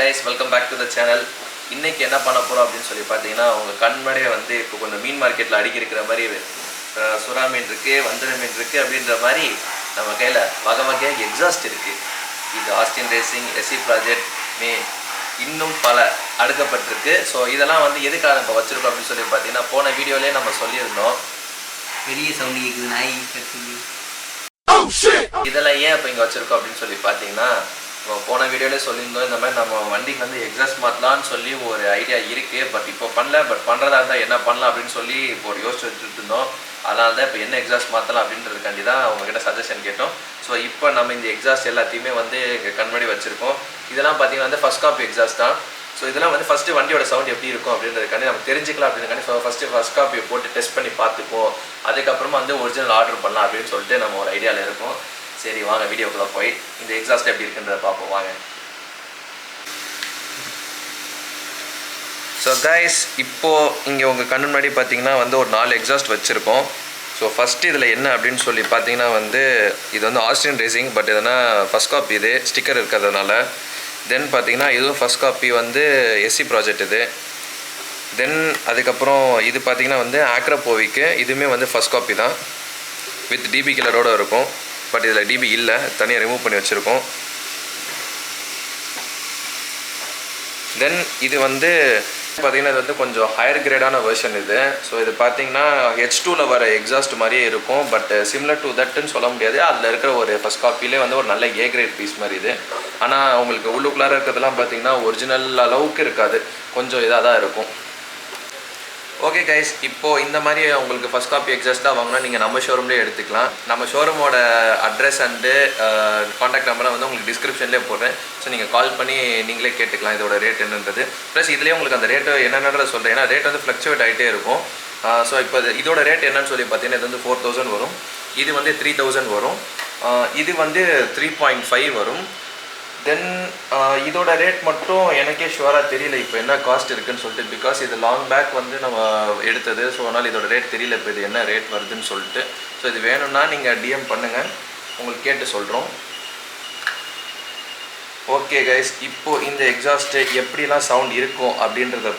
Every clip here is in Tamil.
guys, welcome back to the channel. இன்னைக்கு என்ன பண்ண போறோம் அப்படினு சொல்லி பாத்தீங்கன்னா உங்க கண்மடே வந்து இப்போ கொஞ்சம் மீன் மார்க்கெட்ல அடிக்கி இருக்கிற மாதிரி சுறா மீன் இருக்கு, வஞ்சர மீன் இருக்கு அப்படின்ற மாதிரி நம்ம கையில வகை வகையா எக்ஸாஸ்ட் இருக்கு. இது ஆஸ்டின் ரேசிங் எஸ்சி ப்ராஜெக்ட் இன்னும் பல அடுக்கப்பட்டிருக்கு. ஸோ இதெல்லாம் வந்து எதுக்காக இப்போ வச்சிருக்கோம் அப்படின்னு சொல்லி பார்த்தீங்கன்னா போன வீடியோலேயே நம்ம சொல்லியிருந்தோம். பெரிய சவுண்ட் கேட்குது நாய் கத்துது. இதெல்லாம் ஏன் இப்போ இங்கே வச்சிருக்கோம் அப்படின்னு சொல்லி பார்த்தீங்கன்னா போன வீடியோலேயே சொல்லியிருந்தோம் இந்த மாதிரி நம்ம வண்டிக்கு வந்து எக்ஸாஸ்ட் மாற்றலான்னு சொல்லி ஒரு ஐடியா இருக்குது. பட் இப்போ பண்ணல. பட் பண்ணுறதா இருந்தால் என்ன பண்ணலாம் அப்படின்னு சொல்லி இப்போ ஒரு யோசிச்சு வச்சுட்டு இருந்தோம். அதனால தான் இப்போ என்ன எக்ஸாஸ்ட் மாற்றலாம் அப்படின்றதுக்காண்டி தான் உங்ககிட்ட சஜஷன் கேட்டோம். ஸோ இப்போ நம்ம இந்த எக்ஸாஸ்ட் எல்லாத்தையுமே வந்து எங்கள் கண்மணி வச்சுருக்கோம். இதெல்லாம் பார்த்தீங்கன்னா வந்து ஃபஸ்ட் காப்பி எக்ஸாஸ்ட் தான். ஸோ இதெல்லாம் வந்து ஃபஸ்ட்டு வண்டியோட சவுண்ட் எப்படி இருக்கும் அப்படின்றதுக்காண்டி நம்ம தெரிஞ்சிக்கலாம் அப்படின்றதுக்காண்டி ஃபஸ்ட் காப்பியை போட்டு டெஸ்ட் பண்ணி பார்த்துப்போம். அதுக்கப்புறமா வந்து ஒரிஜினல் ஆர்டர் பண்ணலாம் அப்படின்னு சொல்லிட்டு நம்ம ஒரு ஐடியாவில் இருக்கோம். சரி வாங்க வீடியோக்குள்ளே போய் இந்த எக்ஸாஸ்ட் எப்படி இருக்குன்றதை பார்ப்போம் வாங்க. ஸோ கைஸ், இப்போது இங்கே உங்கள் கண்ணு முன்னாடி பார்த்தீங்கன்னா வந்து ஒரு 4 எக்ஸாஸ்ட் வச்சுருக்கோம். ஸோ ஃபஸ்ட்டு இதில் என்ன அப்படின்னு சொல்லி பார்த்தீங்கன்னா வந்து இது வந்து ஆஸ்டின் ரேசிங். பட் எதுனா ஃபஸ்ட் காப்பி இது ஸ்டிக்கர் இருக்கிறதுனால. தென் பார்த்தீங்கன்னா இதுவும் ஃபஸ்ட் காப்பி வந்து எஸ்சி ப்ராஜெக்ட் இது. தென் அதுக்கப்புறம் இது பார்த்தீங்கன்னா வந்து ஆக்ராபோவிக்கு இதுவுமே வந்து ஃபஸ்ட் காப்பி தான் வித் டிபி கில்லரோடு இருக்கும். பட் இதில் டிபி இல்லை, தனியாக ரிமூவ் பண்ணி வச்சுருக்கோம். தென் இது வந்து பார்த்திங்கன்னா இது வந்து கொஞ்சம் ஹையர் கிரேடான வெர்ஷன் இது. ஸோ இது பார்த்திங்கன்னா H2ல் வர எக்ஸாஸ்ட் மாதிரியே இருக்கும். பட் சிமிலர் டு தட்டுன்னு சொல்ல முடியாது. அதில் இருக்கிற ஒரு ஃபஸ்ட் காப்பிலே வந்து ஒரு நல்ல ஏ கிரேட் பீஸ் மாதிரி இது. ஆனால் உங்களுக்கு உள்ளுக்குள்ளார இருக்கிறதுலாம் பார்த்திங்கன்னா ஒரிஜினல் அளவுக்கு இருக்காது, கொஞ்சம் இதாக தான் இருக்கும். ஓகே கைஸ், இப்போது இந்த மாதிரி உங்களுக்கு ஃபஸ்ட் காப்பி எக்ஸாஸ்ட் தான் வாங்கினா நீங்கள் நம்ம ஷோரூம்லேயே எடுத்துக்கலாம். நம்ம ஷோரூமோட அட்ரஸ் அண்டு காண்டாக்ட் நம்பரை வந்து உங்களுக்கு டிஸ்கிரிப்ஷன்லேயே போடுறேன். ஸோ நீங்கள் கால் பண்ணி நீங்களே கேட்டுக்கலாம் இதோட ரேட் என்னன்றது. ப்ளஸ் இதுலேயே உங்களுக்கு அந்த ரேட்டு என்னென்னதை சொல்கிறேன். ஏன்னா ரேட் வந்து ஃப்ளக்சுவேட் ஆகிட்டே இருக்கும். ஸோ இப்போ இதோட ரேட் என்னன்னு சொல்லி பார்த்தீங்கன்னா இது வந்து 4000 வரும். இது வந்து 3000 வரும். இது வந்து 3.5 வரும். தென் இதோட ரேட் மட்டும் எனக்கே ஷுவராக தெரியல இப்போ என்ன காஸ்ட் இருக்குதுன்னு சொல்லிட்டு. பிகாஸ் இது லாங் பேக் வந்து நம்ம எடுத்தது. ஸோ அதனால் இதோட ரேட் தெரியல இப்போ இது என்ன ரேட் வருதுன்னு சொல்லிட்டு. ஸோ இது வேணும்னா நீங்கள் டிஎம் பண்ணுங்கள், உங்களுக்கு கேட்டு சொல்கிறோம். ஓகே கைஸ், இப்போது இந்த எக்ஸாஸ்ட்டு எப்படிலாம் சவுண்ட் இருக்கும் அப்படின்றத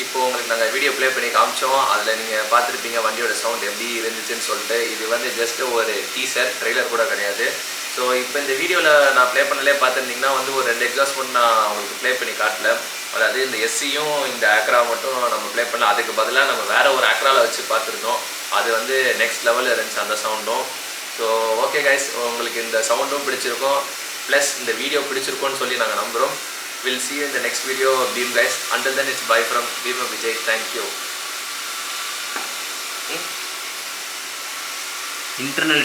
இப்போ உங்களுக்கு நாங்கள் வீடியோ ப்ளே பண்ணி காமிச்சோம். அதில் நீங்கள் பார்த்துருப்பீங்க வண்டியோட சவுண்ட் எப்படி இருந்துச்சுன்னு சொல்லிட்டு. இது வந்து ஜஸ்ட்டு ஒரு டீசர், ட்ரெய்லர் கூட கிடையாது. ஸோ இப்போ இந்த வீடியோவில் நான் ப்ளே பண்ணலே பார்த்துருந்தீங்கன்னா வந்து ஒரு 2 எக்ஸாஸ்ட் பண்ணி நான் உங்களுக்கு ப்ளே பண்ணி காட்டல. அதாவது இந்த எஸ்சியும் இந்த ஆக்ரா மட்டும் நம்ம ப்ளே பண்ணல. அதுக்கு பதிலாக நம்ம வேறு ஒரு ஆக்ராவில் வச்சு பார்த்துருந்தோம். அது வந்து நெக்ஸ்ட் லெவலில் இருந்துச்சு அந்த சவுண்டும். ஸோ ஓகே கைஸ், உங்களுக்கு இந்த சவுண்டும் பிடிச்சிருக்கும், ப்ளஸ் இந்த வீடியோ பிடிச்சிருக்கோன்னு சொல்லி நாங்கள் நம்புகிறோம். We'll see you in the next video of Beam guys. Until then, it's bye from Beemerbj. Thank you. Internal